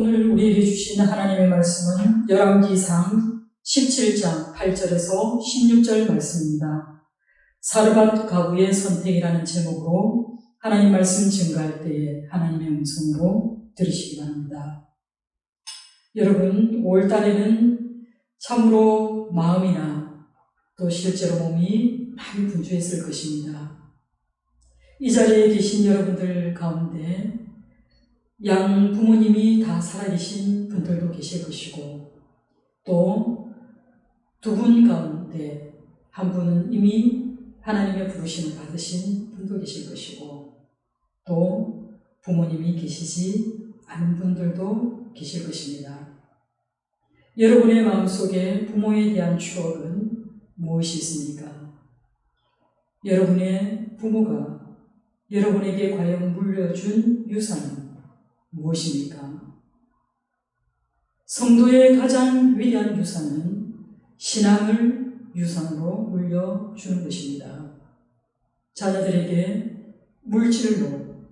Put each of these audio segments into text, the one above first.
오늘 우리에게 주신 하나님의 말씀은 열왕기상 17장 8절에서 16절 말씀입니다. 사르밧 가부의 선택이라는 제목으로 하나님 말씀 증거할 때에 하나님의 음성으로 들으시기 바랍니다. 여러분, 5월달에는 참으로 마음이나 또 실제로 몸이 많이 분주했을 것입니다. 이 자리에 계신 여러분들 가운데 양 부모님이 다 살아계신 분들도 계실 것이고, 또 두 분 가운데 한 분은 이미 하나님의 부르심을 받으신 분도 계실 것이고, 또 부모님이 계시지 않은 분들도 계실 것입니다. 여러분의 마음속에 부모에 대한 추억은 무엇이 있습니까? 여러분의 부모가 여러분에게 과연 물려준 유산은 무엇입니까? 성도의 가장 위대한 유산은 신앙을 유산으로 물려주는 것입니다. 자녀들에게 물질로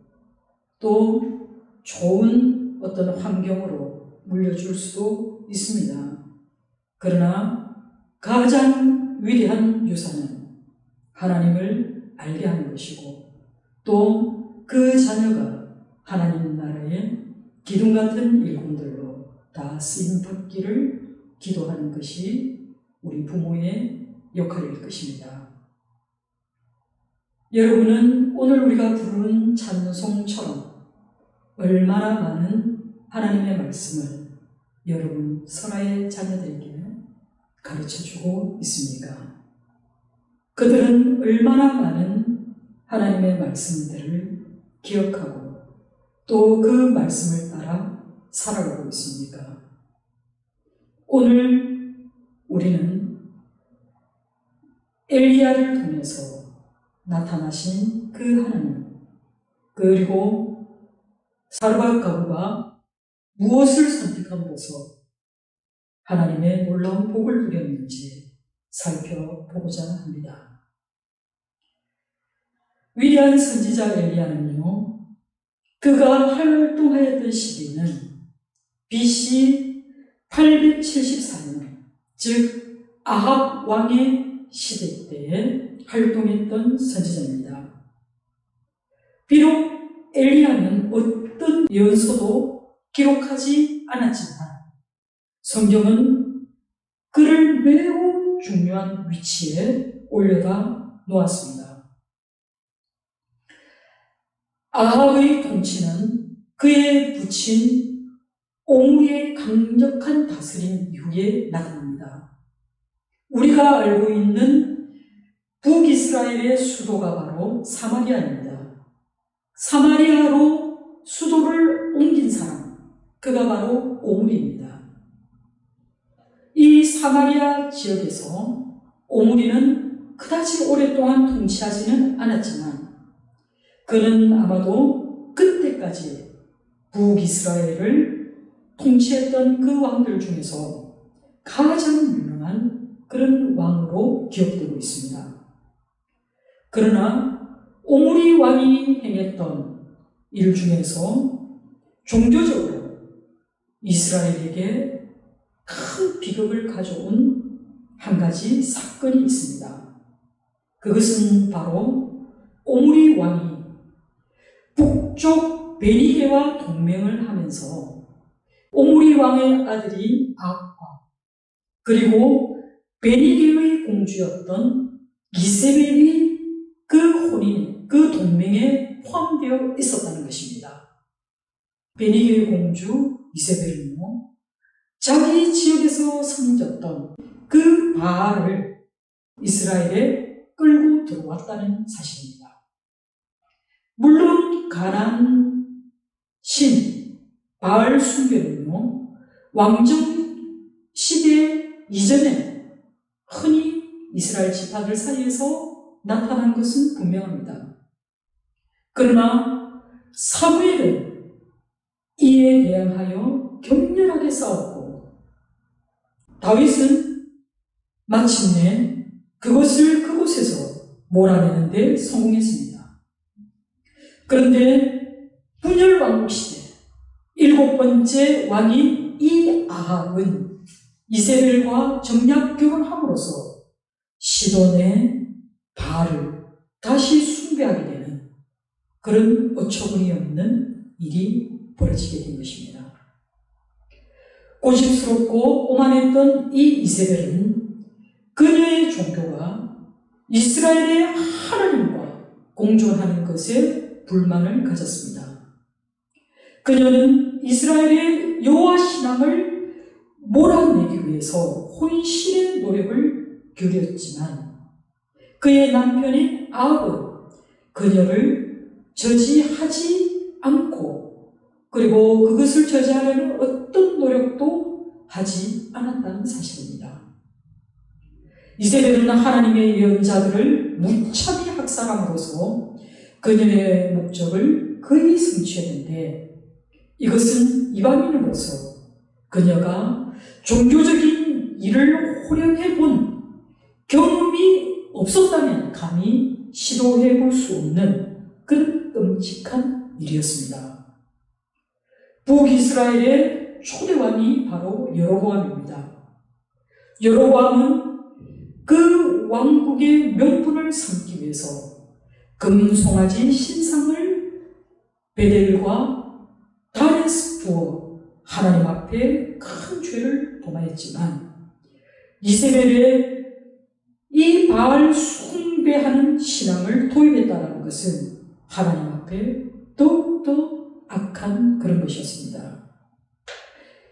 또 좋은 어떤 환경으로 물려줄 수도 있습니다. 그러나 가장 위대한 유산은 하나님을 알게 하는 것이고, 또 그 자녀가 하나님 나라의 기둥 같은 일꾼들로 다 쓰임 받기를 기도하는 것이 우리 부모의 역할일 것입니다. 여러분은 오늘 우리가 부르는 찬송처럼 얼마나 많은 하나님의 말씀을 여러분 설아의 자녀들에게 가르쳐주고 있습니까? 그들은 얼마나 많은 하나님의 말씀들을 기억하고 또 그 말씀을 따라 살아가고 있습니까? 오늘 우리는 엘리야를 통해서 나타나신 그 하나님, 그리고 사르밧 가부가 무엇을 선택함으로써 하나님의 놀라운 복을 누렸는지 살펴보고자 합니다. 위대한 선지자 엘리야는요, 그가 활동하였던 시기는 BC 874년, 즉 아합 왕의 시대 때에 활동했던 선지자입니다. 비록 엘리야는 어떤 예언서도 기록하지 않았지만 성경은 그를 매우 중요한 위치에 올려다 놓았습니다. 아합의 통치는 그의 부친 오므리의 강력한 다스림 이후에 나타납니다. 우리가 알고 있는 북이스라엘의 수도가 바로 사마리아입니다. 사마리아로 수도를 옮긴 사람, 그가 바로 오므리입니다. 이 사마리아 지역에서 오므리는 그다지 오랫동안 통치하지는 않았지만 그는 아마도 그때까지 북이스라엘을 통치했던 그 왕들 중에서 가장 유명한 그런 왕으로 기억되고 있습니다. 그러나 오므리 왕이 행했던 일 중에서 종교적으로 이스라엘에게 큰 비극을 가져온 한 가지 사건이 있습니다. 그것은 바로 오므리 왕이 북쪽 베니게와 동맹을 하면서 오므리 왕의 아들이 아합과 그리고 베니게의 공주였던 이세벨이 그 혼인, 그 동맹에 포함되어 있었다는 것입니다. 베니게의 공주 이세벨은요, 자기 지역에서 섬겼던 그 바알을 이스라엘에 끌고 들어왔다는 사실입니다. 물론 가나안 신 바알 숭배는요, 왕정 시대 이전에 흔히 이스라엘 지파들 사이에서 나타난 것은 분명합니다. 그러나 사무엘은 이에 대항하여 격렬하게 싸웠고, 다윗은 마침내 그곳에서 몰아내는 데 성공했습니다. 그런데 분열왕국 시대, 7번째 왕인 이 아합은 이세벨과 정략 결혼함으로써 시돈의 바알을 다시 숭배하게 되는 그런 어처구니 없는 일이 벌어지게 된 것입니다. 고집스럽고 오만했던 이 이세벨은 그녀의 종교가 이스라엘의 하나님과 공존하는 것에 불만을 가졌습니다. 그녀는 이스라엘의 여호와 신앙을 몰아내기 위해서 혼신의 노력을 기울였지만 그의 남편인 아합은 그녀를 저지하지 않고 그리고 그것을 저지하려는 어떤 노력도 하지 않았다는 사실입니다. 이세벨은 하나님의 예언자들을 무참히 학살함으로써 그녀의 목적을 거의 성취했는데 이것은 이방인으로서 그녀가 종교적인 일을 호령해 본 경험이 없었다면 감히 시도해 볼 수 없는 그런 끔찍한 일이었습니다. 북이스라엘의 초대왕이 바로 여로보암입니다. 여로보암은 그 왕국의 명분을 삼기 위해서 금송아지 신상을 베델과 단에서 두어 하나님 앞에 큰 죄를 범하였지만 이세벨의 이 바알 숭배하는 신앙을 도입했다는 것은 하나님 앞에 더욱더 악한 그런 것이었습니다.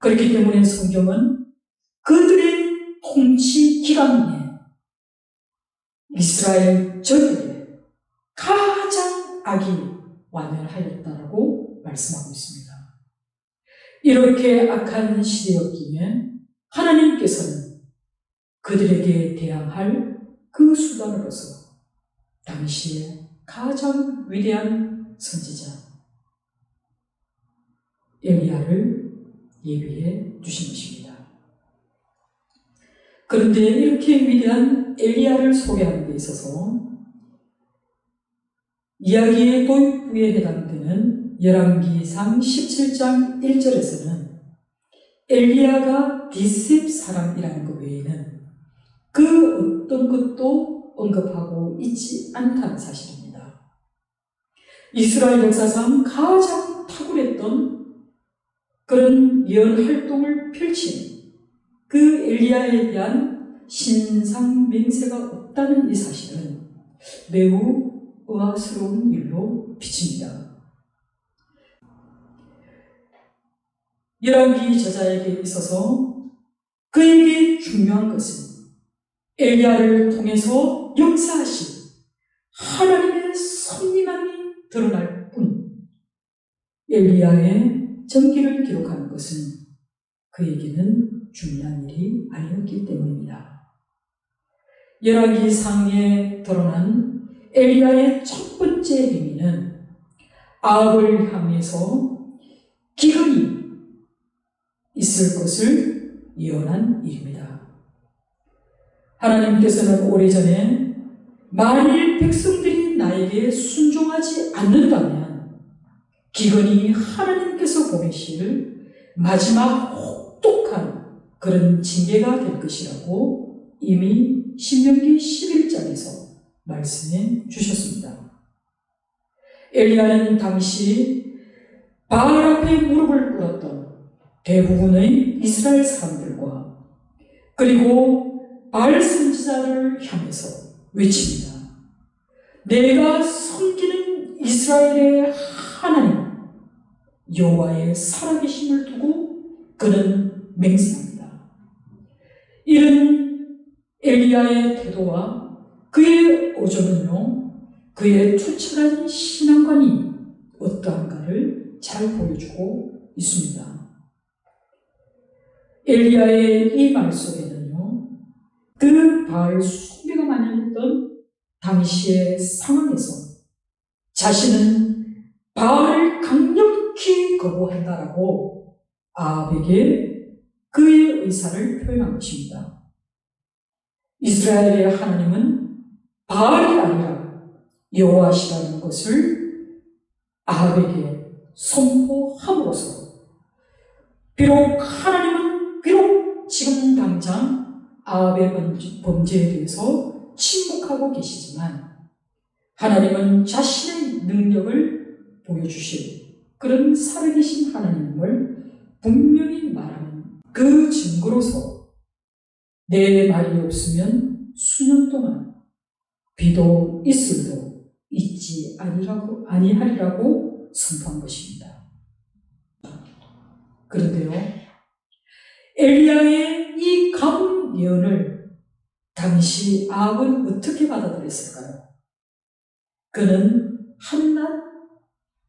그렇기 때문에 성경은 그들의 통치 기간 내에 이스라엘 전역에 가장 악이 완연하였다라고 말씀하고 있습니다. 이렇게 악한 시대였기에 하나님께서는 그들에게 대항할 그 수단으로서 당시에 가장 위대한 선지자 엘리야를 예비해 주신 것입니다. 그런데 이렇게 위대한 엘리야를 소개하는 데 있어서 이야기의 도입부에 해당되는 열왕기상 17장 1절에서는 엘리야가 디셉 사람이라는 것 외에는 그 어떤 것도 언급하고 있지 않다는 사실입니다. 이스라엘 역사상 가장 탁월했던 그런 예언 활동을 펼친 그 엘리야에 대한 신상 맹세가 없다는 이 사실은 매우 의아스러운 일로 비칩니다. 열왕기 저자에게 있어서 그에게 중요한 것은 엘리야를 통해서 역사하신 하나님의 섭리만이 드러날 뿐 엘리야의 전기를 기록하는 것은 그에게는 중요한 일이 아니었기 때문입니다. 열왕기상에 드러난 엘리야의 첫 번째 행위는 아합을 향해서 기근이 있을 것을 예언한 일입니다. 하나님께서는 오래전에 만일 백성들이 나에게 순종하지 않는다면 기근이 하나님께서 보내실 마지막 혹독한 그런 징계가 될 것이라고 이미 신명기 11장에서 말씀해 주셨습니다. 엘리야는 당시 바알 앞에 무릎을 꿇었던 대부분의 이스라엘 사람들과 그리고 바알 선지자를 향해서 외칩니다. 내가 섬기는 이스라엘의 하나님 여호와의 살아계심을 두고 그는 맹세합니다. 이런 엘리야의 태도와 그의 어조는요, 그의 투철한 신앙관이 어떠한가를 잘 보여주고 있습니다. 엘리야의 이 말 속에는요, 그 바알 숭배가 만연했던 당시의 상황에서 자신은 바알을 강력히 거부한다라고 아합에게 그의 의사를 표현한 것입니다. 이스라엘의 하나님은 바알이 아니라 여호와시라는 것을 아합에게 선포함으로써 비록 지금 당장 아합의 범죄에 대해서 침묵하고 계시지만 하나님은 자신의 능력을 보여주실 그런 살아계신 하나님을 분명히 말하는 그 증거로서 내 말이 없으면 수년 동안 비도 이슬도 있지 아니하리라고 선포한 것입니다. 그런데요, 엘리야의 이 가문 예언을 당시 아합은 어떻게 받아들였을까요? 그는 한낱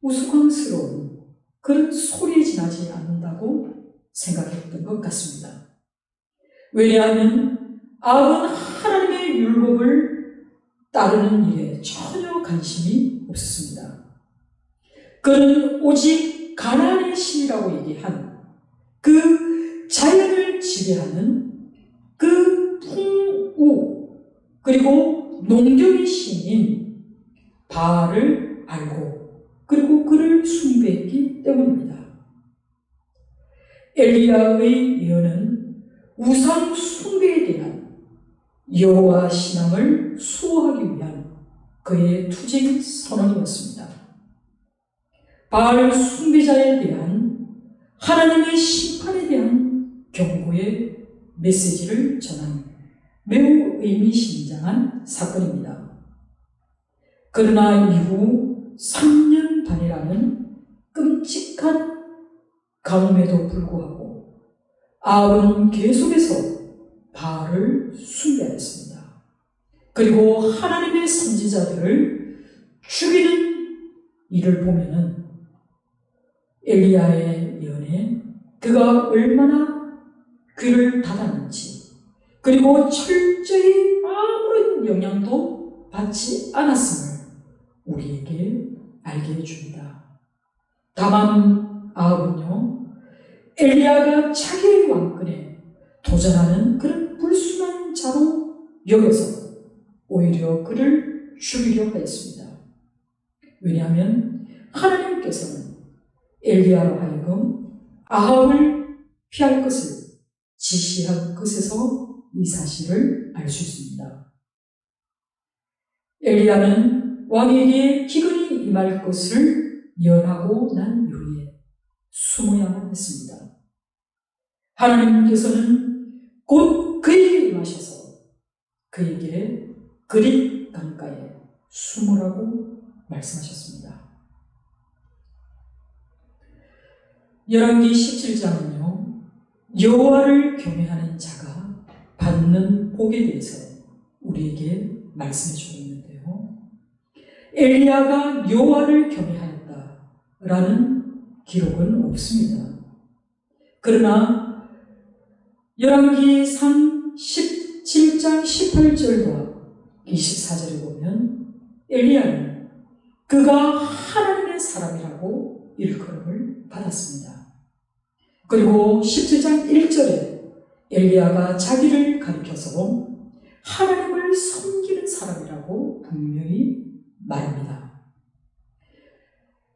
우스꽝스러운 그런 소리에 지나지 않는다고 생각했던 것 같습니다. 왜냐하면 아합은 하나님의 율법을 따르는 일에 전혀 관심이 없었습니다. 그는 오직 가나안의 신이라고 얘기한 그 자연을 지배하는 그 풍우 그리고 농경의 신인 바알을 알고 그리고 그를 숭배했기 때문입니다. 엘리야의 예언은 우상 숭배에 대한 여호와 신앙을 수호하기 위한 그의 투쟁 선언이었습니다. 바알 숭배자에 대한 하나님의 심판에 대한 경고의 메시지를 전한 매우 의미심장한 사건입니다. 그러나 이후 3년 반이라는 끔찍한 가뭄에도 불구하고 아합은 계속해서 바알을 숭배하였습니다. 그리고 하나님의 선지자들을 죽이는 일을 보면은 엘리야의 예언에 그가 얼마나 귀를 닫았는지 그리고 철저히 아무런 영향도 받지 않았음을 우리에게 알게 해줍니다. 다만 아합은요, 엘리야가 자기의 왕권에 도전하는 그런 불순한 자로 여겨서 오히려 그를 죽이려 하였습니다. 왜냐하면 하나님께서는 엘리야로 하여금 아합을 피할 것을 지시한 것에서 이 사실을 알 수 있습니다. 엘리야는 왕에게 기근이 임할 것을 예언하고 난 이후에 숨어야만 했습니다. 하나님께서는 곧 그에게 임하셔서 그에게 그릿 강가에 숨으라고 말씀하셨습니다. 열왕기 17장은요, 여호와를 경외하는 자가 받는 복에 대해서 우리에게 말씀해 주고 있는데요, 엘리야가 여호와를 경외하였다라는 기록은 없습니다. 그러나 열왕기상 17장 18절과 24절에 보면 엘리야는 그가 하나님의 사람이라고 일컬음을 받았습니다. 그리고 17장 1절에 엘리야가 자기를 가리켜서 하나님을 섬기는 사람이라고 분명히 말합니다.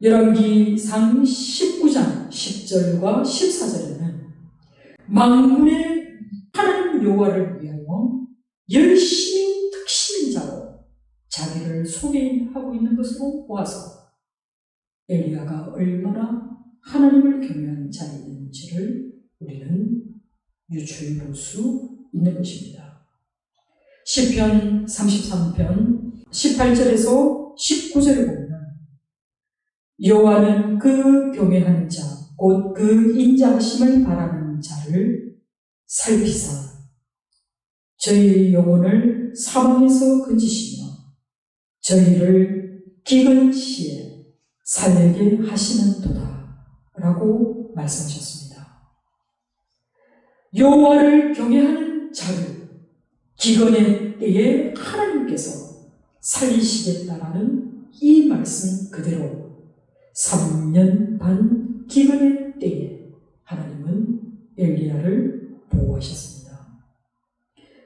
열왕기상 19장 10절과 14절에는 만군의 하나님 여호와를 위하여 열심히 특신인 자로 자기를 소개하고 있는 것으로 보아서 엘리야가 얼마나 하나님을 경외하는 자였는지를 우리는 유추해 볼 수 있는 것입니다. 시편 33편 18절에서 19절을 보면 여호와는 그 경외하는 자, 곧 그 인자하심을 바라는 자를 살피사 저희 영혼을 사망에서 건지시며 저희를 기근 시에 살게 하시는도다 라고 말씀하셨습니다. 여호와를 경외하는 자를 기근의 때에 하나님께서 살리시겠다라는 이 말씀 그대로 3년 반 기근의 때에 하나님은 엘리야를 보호하셨습니다.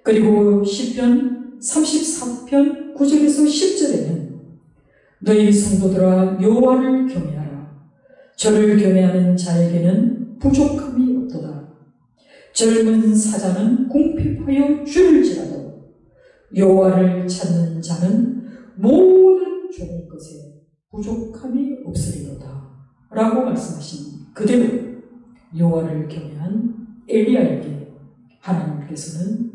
그리고 시편 34편 9절에서 10절에는 너희 성도들아 여호와를 경외하라. 저를 경외하는 자에게는 부족함이 젊은 사자는 궁핍하여 줄을지라도 여호와를 찾는 자는 모든 좋은 것에 부족함이 없으리로다 라고 말씀하신 그대로 여호와를 경외한 엘리야에게 하나님께서는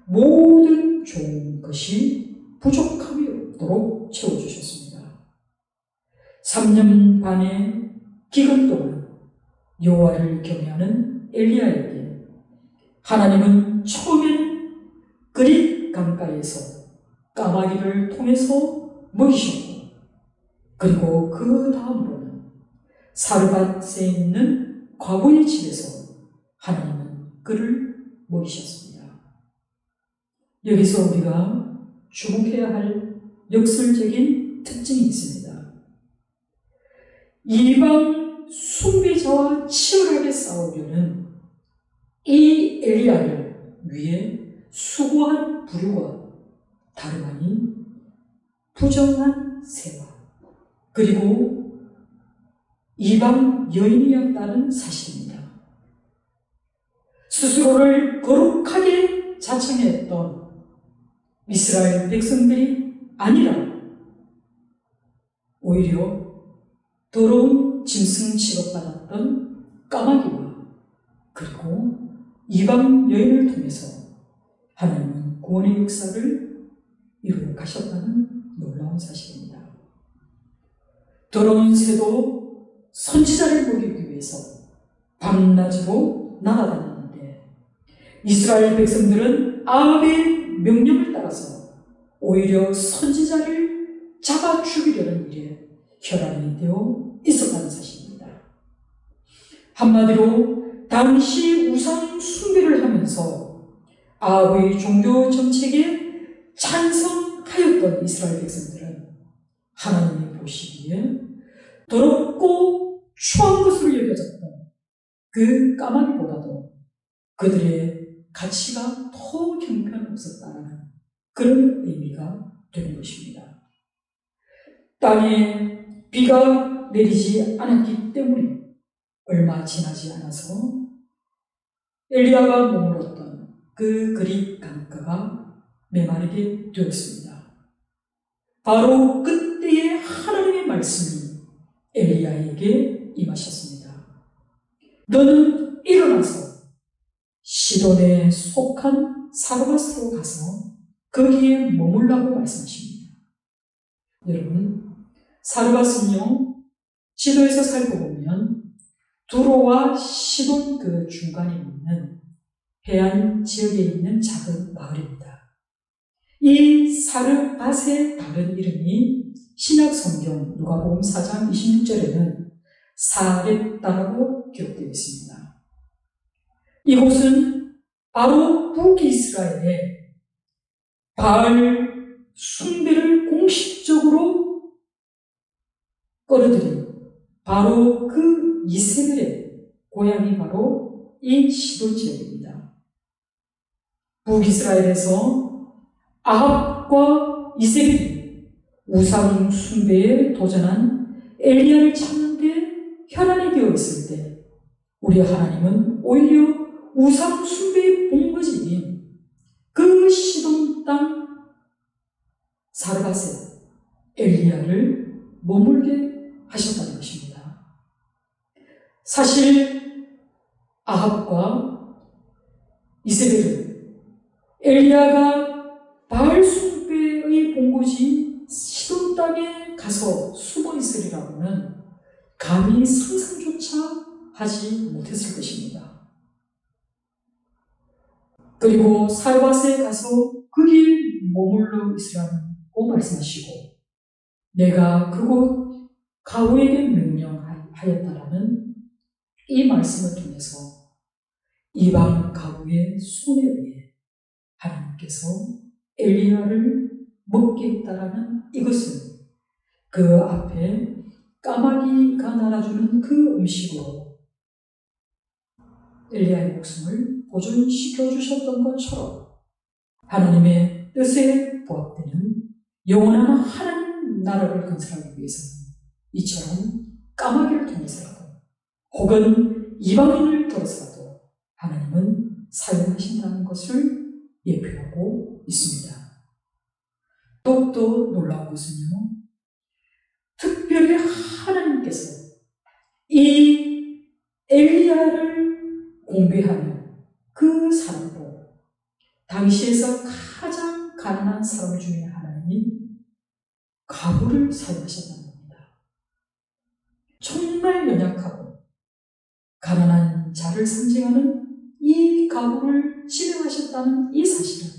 모든 좋은 것이 부족함이 없도록 채워주셨습니다. 3년 반의 기간 동안 여호와를 경외하는 엘리야에게 하나님은 처음에는 그릿 강가에서 까마귀를 통해서 먹이셨고, 그리고 그 다음으로는 사르밧에 있는 과부의 집에서 하나님은 그를 먹이셨습니다. 여기서 우리가 주목해야 할 역설적인 특징이 있습니다. 이방 숭배자와 치열하게 싸우려는 이 엘리야를 위해 수고한 부류가 다름 아닌 부정한 세와 그리고 이방 여인이었다는 사실입니다. 스스로를 거룩하게 자청했던 이스라엘 백성들이 아니라 오히려 더러운 짐승 취급받았던 까마귀와 그리고 이방 여인을 통해서 하나님은 구원의 역사를 이루어 가셨다는 놀라운 사실입니다. 더러운 새도 선지자를 먹이기 위해서 밤낮으로 날아다녔는데 이스라엘 백성들은 아합의 명령을 따라서 오히려 선지자를 잡아 죽이려는 일에 혈안이 되어 있었다는 사실입니다. 한마디로 당시 우상 숭배를 하면서 아합의 종교 정책에 찬성하였던 이스라엘 백성들은 하나님이 보시기에 더럽고 추한 것으로 여겨졌던 그 까마귀보다도 그들의 가치가 더 형편없었다는 그런 의미가 되는 것입니다. 땅에 비가 내리지 않았기 때문에 얼마 지나지 않아서 엘리야가 머물렀던 그 그릿 강가가 메마르게 되었습니다. 바로 그때에 하나님의 말씀이 엘리야에게 임하셨습니다. 너는 일어나서 시돈에 속한 사르밧으로 가서 거기에 머물라고 말씀하십니다. 여러분, 사르밧은요, 지도에서 살펴보면 두로와 시돈 그 중간에 있는 해안 지역에 있는 작은 마을입니다. 이 사르밧의 다른 이름이 신약 성경 누가복음 4장 26절에는 사렙다라고 기록되어 있습니다. 이곳은 바로 북이스라엘의 바알 숭배를 공식적으로 끌어들인 바로 그 이세벨의 고향이 바로 이 시돈 지역입니다. 북이스라엘에서 아합과 이세벨이 우상 숭배에 도전한 엘리야를 찾는데 혈안이 되어 있을 때 우리 하나님은 오히려 우상 숭배의 본거지인 그 시돈 땅 사르밧에 엘리야를 머물게 하셨다는 것입니다. 사실 아합과 이세벨은 엘리야가 바알 숭배의 본거지 시돈 땅에 가서 숨어 있으리라고는 감히 상상조차 하지 못했을 것입니다. 그리고 사르밧에 가서 거기 머물러 있으라고 말씀하시고 내가 그곳 가후에게 명령하였다라는 이 말씀을 통해서 이방 가후의 손에 의해 하나님께서 엘리야를 먹게 했다라는 이것은 그 앞에 까마귀가 날아주는 그 음식으로 엘리야의 목숨을 보존시켜 주셨던 것처럼 하나님의 뜻에 부합되는 영원한 하나님 나라를 건설하기 위해서는 이처럼 까마귀를 통해서라도 혹은 이방인을 통해서라도 하나님은 사용하신다는 것을 예표하고 있습니다. 더욱더 놀라운 것은요, 특별히 하나님께서 이 엘리야를 공개하는 그 사람도 당시에서 가장 가난한 사람 중에 하나인 가부를 사용하셨다는 겁니다. 정말 연약하고 가난한 자를 상징하는 이 가부를 지명하셨다는 이 사실은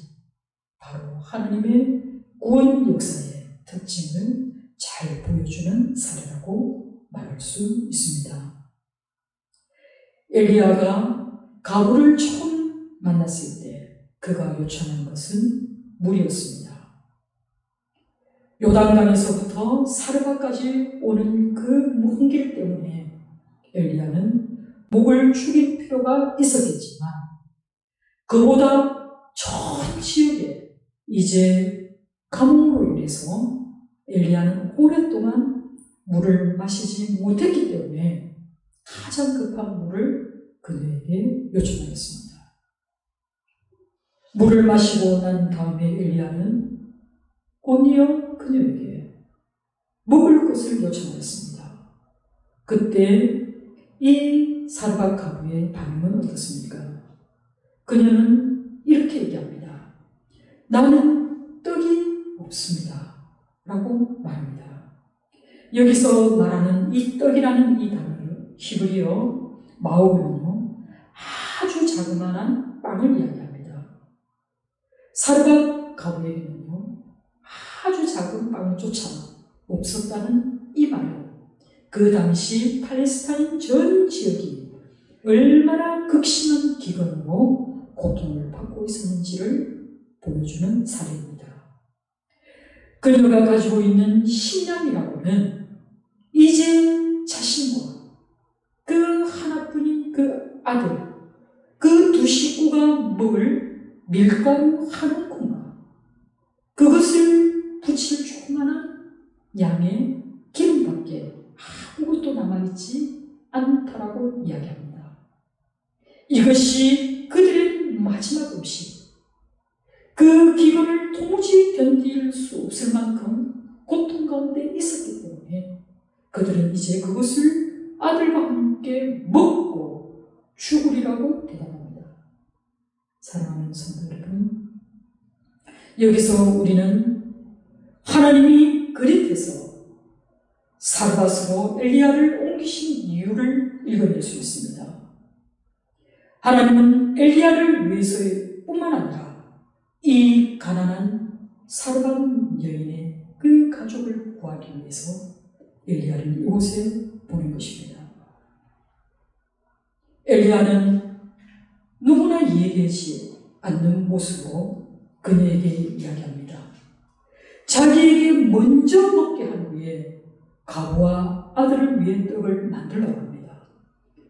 바로 하나님의 구원 역사의 특징을 잘 보여주는 사례라고 말할 수 있습니다. 엘리야가 가부를 처음 만났을 때 그가 요청한 것은 물이었습니다. 요단강에서부터 사르바까지 오는 그 먼 길 때문에 엘리야는 목을 축일 필요가 있었겠지만 그보다 전 지역에 이제 가뭄으로 인해서 엘리야는 오랫동안 물을 마시지 못했기 때문에 가장 급한 물을 그녀에게 요청하였습니다. 물을 마시고 난 다음에 엘리야는 곧이어 그녀에게 먹을 것을 요청하였습니다. 그때 이 사르밧 가부의 반응은 어떻습니까? 그녀는 이렇게 얘기합니다. 나는 떡이 없습니다. 라고 말합니다. 여기서 말하는 이 떡이라는 이 단어는 히브리어 마오는요, 아주 자그마한 빵을 이야기합니다. 사르밧 가부에게는요, 아주 작은 빵조차 없었다는 이 말은 그 당시 팔레스타인 전 지역이 얼마나 극심한 기근으로 고통을 받고 있었는지를 보여주는 사례입니다. 그녀가 가지고 있는 식량이라고는 이제 자신과 그 하나뿐인 그 아들, 그 두 식구가 먹을 밀가루 한 움큼과 그것을 부칠 조그마한 양의 기름밖에 아무것도 남아있지 않다라고 이야기합니다. 이것이 그들의 마지막 음식, 그 기근을 도무지 견딜 수 없을 만큼 고통 가운데 있었기 때문에 그들은 이제 그것을 아들과 함께 먹고 죽으리라고 대답합니다. 사랑하는 성도 여러분, 여기서 우리는 하나님이 그릿에서 사르밧으로 엘리야를 옮기신 이유를 읽어낼 수 있습니다. 하나님은 엘리야를 위해서뿐만 아니라 이 가난한 사르밧 여인의 그 가족을 구하기 위해서 엘리야를 이곳에 보낸 것입니다. 엘리야는 누구나 이해되지 않는 모습으로 그녀에게 이야기합니다. 자기에게 먼저 먹게 한 후에 가부와 아들을 위해 떡을 만들라고 합니다.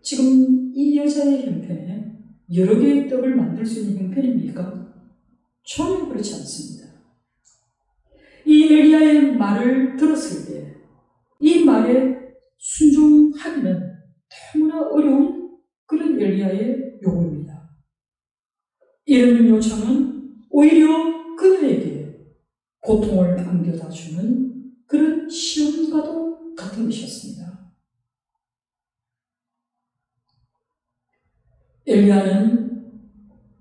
지금 이 여자의 형편에 여러 개의 떡을 만들 수 있는 형편입니까? 전혀 그렇지 않습니다. 이 엘리야의 말을 들었을 때 이 말에 순종하기는 너무나 어려운 그런 엘리야의 요구입니다. 이런 요청은 오히려 그녀에게 고통을 안겨다 주는 그런 시험과도 같은 것이었습니다. 엘리야는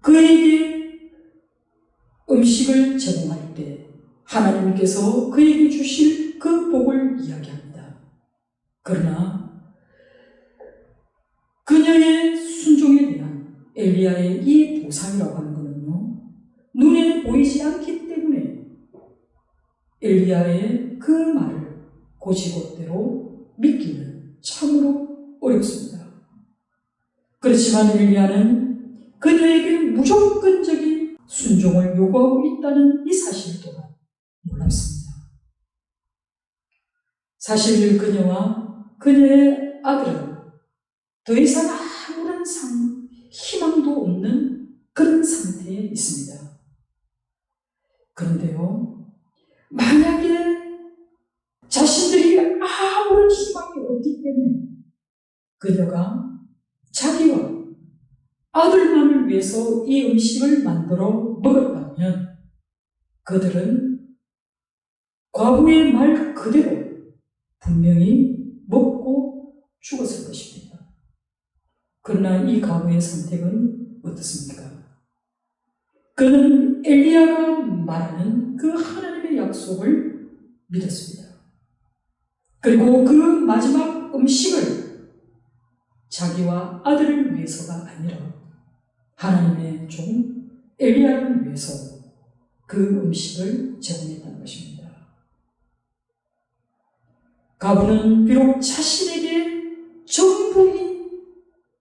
그에게 음식을 제공할 때 하나님께서 그에게 주실 그 복을 이야기합니다. 그러나 그녀의 순종에 대한 엘리야의 이 보상이라고 하는 것은요, 눈에 보이지 않기 때문에 엘리야의 그 말을 곧이곧대로 믿기는 참으로 어렵습니다. 그렇지만 엘리야는 그녀에게 무조건적인 순종을 요구하고 있다는 이 사실 또한 놀랍습니다. 사실 그녀와 그녀의 아들은 더 이상 아무런 희망도 없는 그런 상태에 있습니다. 그런데요, 만약에 자신들이 아무런 희망이 없기 때문에 그녀가 자기와 아들만을 아들을 위해서 이 음식을 만들어 먹었다면 그들은 과부의 말 그대로 분명히 먹고 죽었을 것입니다. 그러나 이 과부의 선택은 어떻습니까? 그는 엘리야가 말하는 그 하나님의 약속을 믿었습니다. 그리고 그 마지막 음식을 자기와 아들을 위해서가 아니라 하나님의 종 엘리야를 위해서 그 음식을 제공했다는 것입니다. 가부는 비록 자신에게 전부인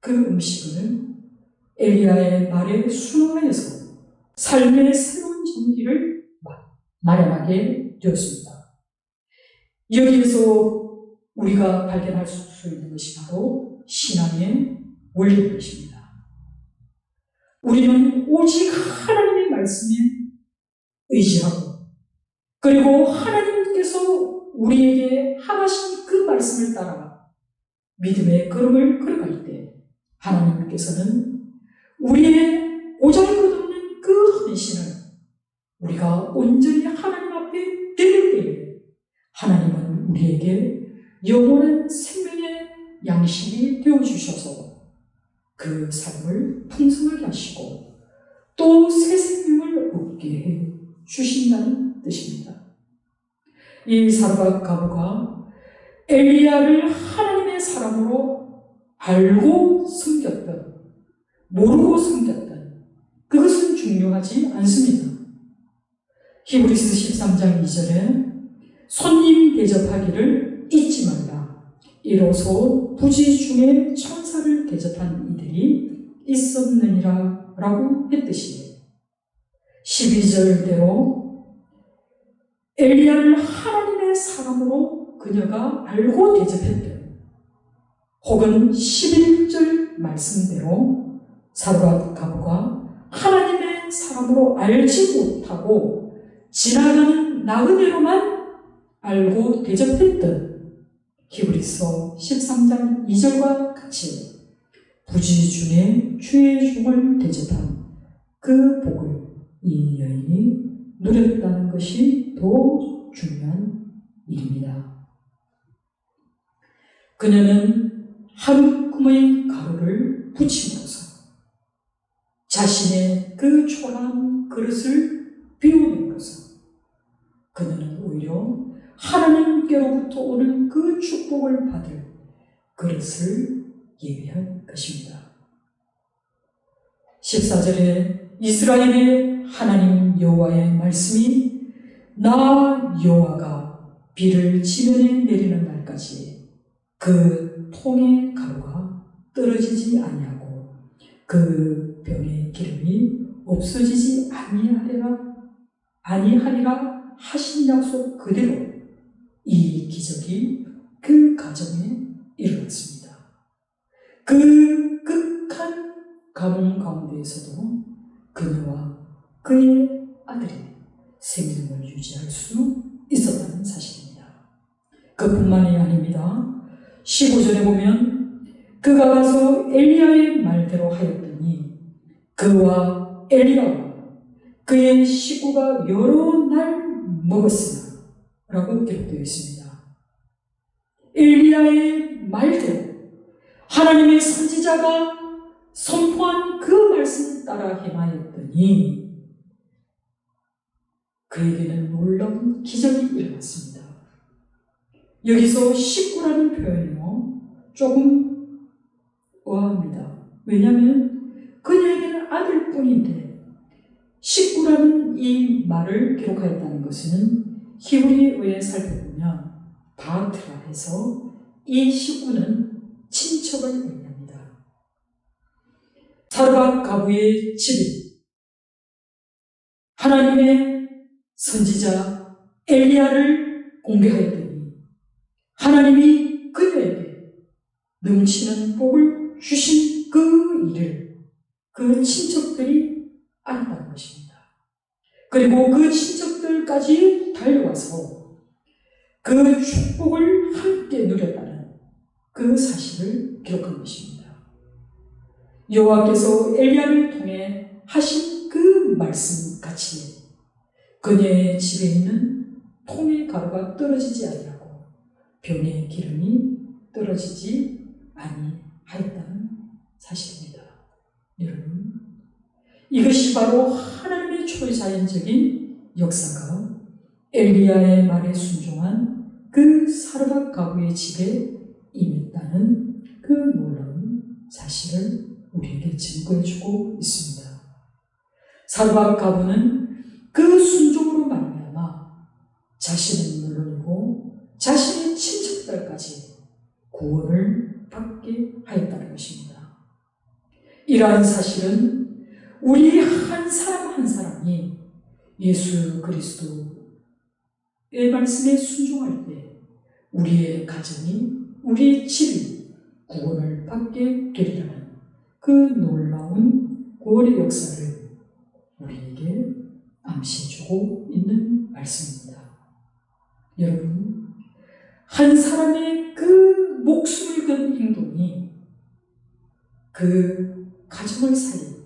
그 음식을 엘리야의 말에 순응하여서 삶의 새로운 전기를 마련하게 되었습니다. 여기에서 우리가 발견할 수 있는 것이 바로 신앙의 원리인 것입니다. 우리는 오직 하나님의 말씀에 의지하고 그리고 하나님께서 우리에게 하신 그 말씀을 따라 믿음의 걸음을 걸어갈 때 하나님께서는 우리의 보잘것없는 그 헌신을 우리가 온전히 하나님 앞에 드릴 때에 하나님은 우리에게 영원한 생명의 양식이 되어주셔서 그 삶을 풍성하게 하시고 또 새 생명을 얻게 해 주신다는 뜻입니다. 이 사르밧 가부가 엘리야를 하나님의 사람으로 알고 섬겼던 모르고 섬겼던 그것은 중요하지 않습니다. 히브리서 13장 2절에 손님 대접하기를 잊지 말라. 이로써 부지 중에 천사를 대접한 이들이 있었느니라 라고 했듯이 12절대로 엘리야를 하나님의 사람으로 그녀가 알고 대접했던 혹은 11절 말씀대로 사르밧 가부가 하나님의 사람으로 알지 못하고 지나가는 나그네로만 알고 대접했던 히브리서 13장 2절과 같이 부지 중에 주의 종을 대접한 그 복을 이 여인이 누렸다는 것이 더 중요한 일입니다. 그녀는 한 꿈의 가루를 붙임으로써 자신의 그 초라한 그릇을 비워냄으로써 그녀는 오히려 하나님께로부터 오는 그 축복을 받을 그릇을 예비한 것입니다. 14절에 이스라엘의 하나님 여호와의 말씀이 나 여호와가 비를 지면에 내리는 날까지 그 통의 가루가 떨어지지 아니하고 그 병의 기름이 없어지지 아니하리라 하신 약속 그대로 이 기적이 그 가정에 일어났습니다. 그 극한 가뭄 가운데에서도 그녀와 그의 아들이 생명을 유지할 수 있었다는 사실입니다. 그뿐만이 아닙니다. 15절에 보면 그가 가서 엘리야의 말대로 하였더니 그와 엘리야와 그의 식구가 여러 날 먹었으나 라고 기록되어 있습니다. 엘리야의 말대로 하나님의 선지자가 선포한 그 말씀을 따라 행하였더니 그에게는 놀라운 기적이 일어났습니다. 여기서 식구라는 표현이요 조금 의아합니다. 왜냐하면 그녀에게는 아들뿐인데 식구라는 이 말을 기록하였다는 것은 히브리어에 살펴보면 바트라 해서 이 식구는 친척을 의미합니다. 사르밧 가부의 집에 하나님의 선지자 엘리야를 공개하였더니 하나님이 그녀에게 넘치는 복을 주신 그 일을 그 친척들이 알았다는 것입니다. 그리고 그 친척들까지 달려와서 그 축복을 함께 누렸다는 그 사실을 기록한 것입니다. 여호와께서 엘리야를 통해 하신 그 말씀 같이 그녀의 집에 있는 통의 가루가 떨어지지 아니하고 병의 기름이 떨어지지 아니하였다는 사실입니다. 여러분, 이것이 바로 하나님의 초자연적인 역사가 엘리야의 말에 순종한 그 사르밧 가부의 집에 임했다는 그 놀라운 사실을 우리에게 증거해주고 있습니다. 사르밧 가부는 그 순종으로 말미암아 자신은 물론이고 자신의 친척들까지 구원을 받게 하였다는 것입니다. 이러한 사실은 우리 한 사람 한 사람이 예수 그리스도의 말씀에 순종할 때 우리의 가정이, 우리의 집이 구원을 받게 되리라는 그 놀라운 구원의 역사를 우리에게 암시해주고 있는 말씀입니다. 여러분, 한 사람의 그 목숨을 건 행동이 그 가정을 살린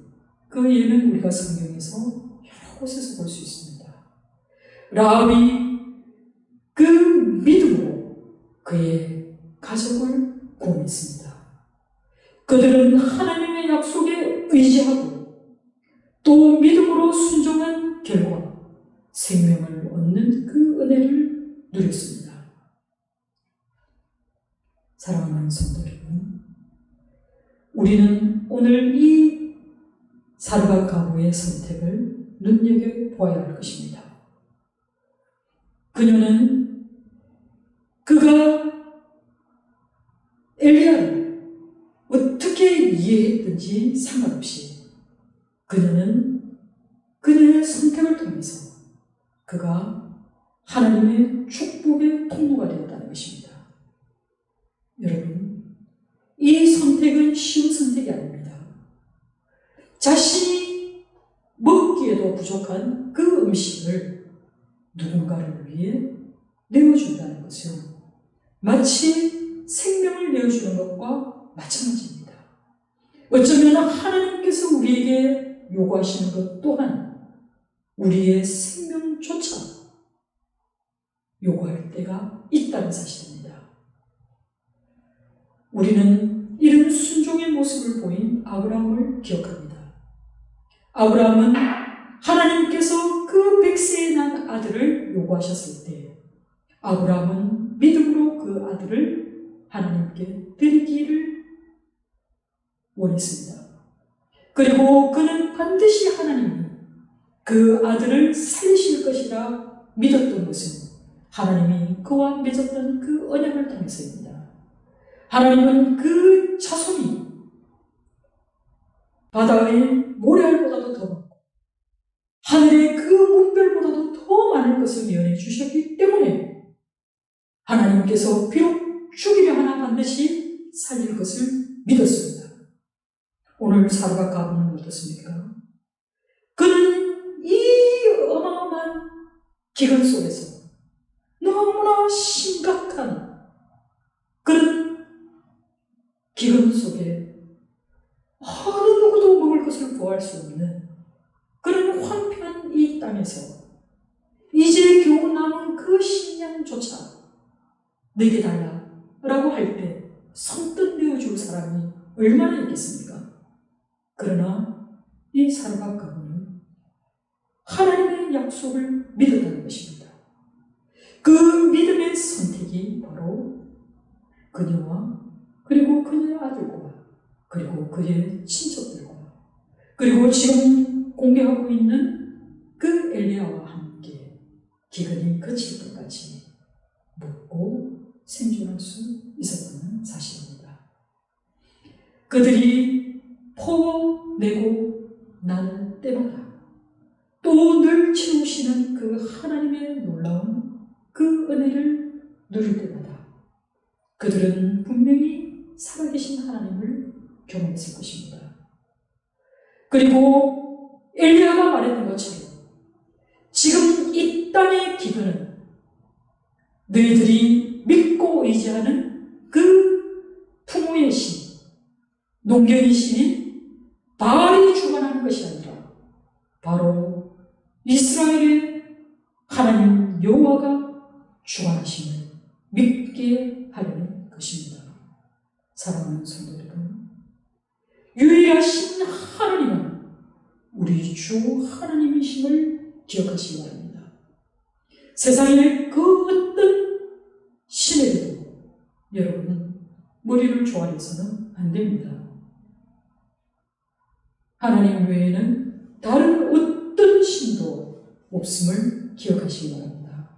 그 예는 우리가 성경에서 여러 곳에서 볼 수 있습니다. 라합이 그 믿음으로 그의 가족을 구원했습니다. 그들은 하나님의 약속에 의지하고 또 믿음으로 순종한 결과 생명을 얻는 그 은혜를 누렸습니다. 사랑하는 성도 여러분, 우리는 오늘 이 사르밧 가부의 선택을 눈여겨보아야 할 것입니다. 그가 엘리야를 어떻게 이해했든지 상관없이 그녀의 선택을 통해서 그가 하나님의 축복의 통로가 되었다는 것입니다. 여러분, 이 선택은 쉬운 선택이 아닙니다. 자신이 먹기에도 부족한 그 음식을 누군가를 위해 내어준다는 것은 마치 생명을 내어주는 것과 마찬가지입니다. 어쩌면 하나님께서 우리에게 요구하시는 것 또한 우리의 생명조차 요구할 때가 있다는 사실입니다. 우리는 이런 순종의 모습을 보인 아브라함을 기억합니다. 아브라함은 하나님께서 그 100세에 난 아들을 요구하셨을 때 아브라함은 믿음으로 그 아들을 하나님께 드리기를 원했습니다. 그리고 그는 반드시 하나님이 그 아들을 살리실 것이라 믿었던 것은 하나님이 그와 맺었던 그 언약을 통해서입니다. 하나님은 그 자손이 바다의 모래알보다도 더 많고 하늘의 그 문별보다도 더 많은 것을 예언해 주셨기 때문에 하나님께서 비록 죽이려 하나 반드시 살릴 것을 믿었습니다. 오늘 사르밧 가부는 어떻습니까? 그는 이 어마어마한 기근 속에서 너무나 심각한 그런 기근 속에 어느 누구도 먹을 것을 구할 수 없는 그런 황폐한 이 땅에서 이제 겨우 남은 그 식량조차 내게 달라라고 할 때 선뜻 내어줄 사람이 얼마나 있겠습니까? 그러나 이 사르밧 가부는 하나님의 약속을 믿었다는 것입니다. 그 믿음의 선택이 바로 그녀와 그리고 그녀의 아들과 그리고 그의 친척들과 그리고 지금 공개하고 있는 그 엘리야와 함께 기근이 그칠 때까지 먹고 생존할 수 있었다는 사실입니다. 그들이 퍼내고 나는 때마다 또 늘 채우시는 그 하나님의 놀라운 그 은혜를 누릴 때마다 그들은 분명히 살아계신 하나님을 경험했을 것입니다. 그리고 엘리야가 말했던 것처럼 지금 이 땅의 기근은 너희들이 믿고 의지하는 그 풍요의 신, 농경의 신인 주관하는 것이 아니라 바로 이스라엘의 하나님 여호와가 주관하심을 믿게 하려는 것입니다. 사랑하는 성도 여러분, 유일하신 하나님은 우리 주 하나님이심을 기억하시기 바랍니다. 세상의 그 어떤 신에게도 여러분은 머리를 조아려서는 안 됩니다. 하나님 외에는 다른 어떤 신도 없음을 기억하시기 바랍니다.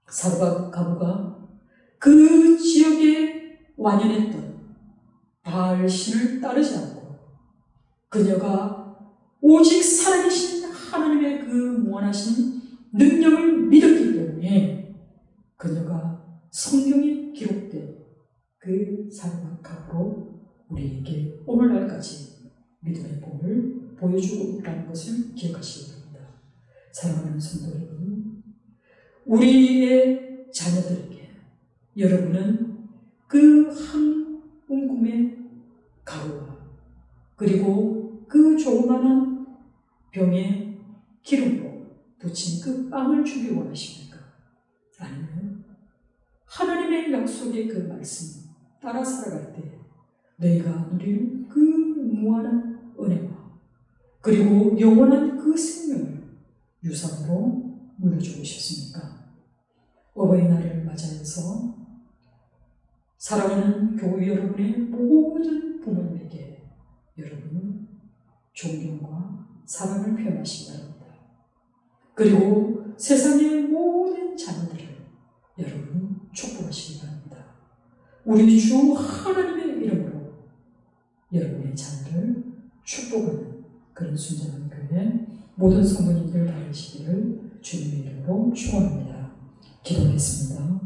사르밧 가부가 그 지역에 완연했던 바알 신을 따르지 않고 그녀가 오직 살아계신 하나님의 그 무한하신 능력을 믿었기 때문에 그녀가 성경에 기록된 그 사르밧 가부로 우리에게 오늘날까지 믿음의 복을 보여주고 있다는 것을 기억하시기 바랍니다. 사랑하는 성도 여러분, 우리의 자녀들에게 여러분은 그 한 움큼의 가루와 그리고 그 조그마한 병에 기름으로 부친 그 빵을 주기 원하십니까? 아니면 하나님의 약속의 그 말씀 따라 살아갈 때 너희가 누리는 그 무한한 은혜와 그리고 영원한 그 생명을 유산으로 물려주고 싶습니까? 어버이날을 맞이해서 사랑하는 교우 여러분의 모든 부모님에게 여러분은 존경과 사랑을 표현하시기 바랍니다. 그리고 세상의 모든 자녀들을 여러분 축복하시기 바랍니다. 우리 주 하나님의 이름으로 여러분의 자녀를 축복하는 그런 순전한 교회 모든 성도님들 바르시기를 주님의 이름으로 축원합니다. 기도하겠습니다.